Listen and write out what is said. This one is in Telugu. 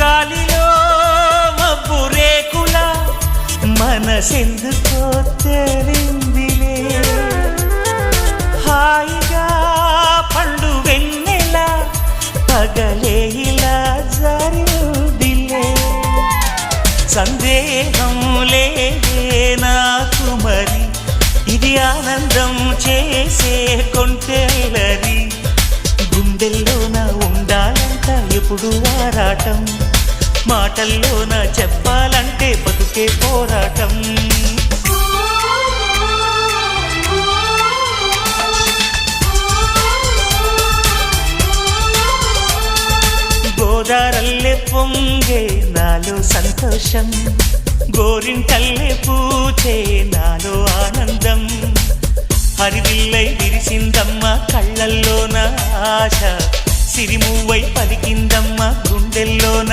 గాలిలో మబ్బు రేకుల మనసెందుకో తేలిందిలే హాయిగా పండు వెన్నెల పగలే ఇలా జరిదిలే సందేహం లేదే నాకు మరి ఇది ఆనందం చేసే కొంటెలరి గుండెల్లోన ఉండాలంట ఎప్పుడు ఆరాటం మాటల్లోన చెప్పాలంటే బతుకే పోరాటం గోదారల్లే పొంగే నాలో సంతోషం గోరింటల్లే పూచే నాలో ఆనందం హరివిల్లై విరిసిందమ్మ కళ్ళల్లోన ఆశ సిరిమువ్వై పలికిందమ్మ గుండెల్లోన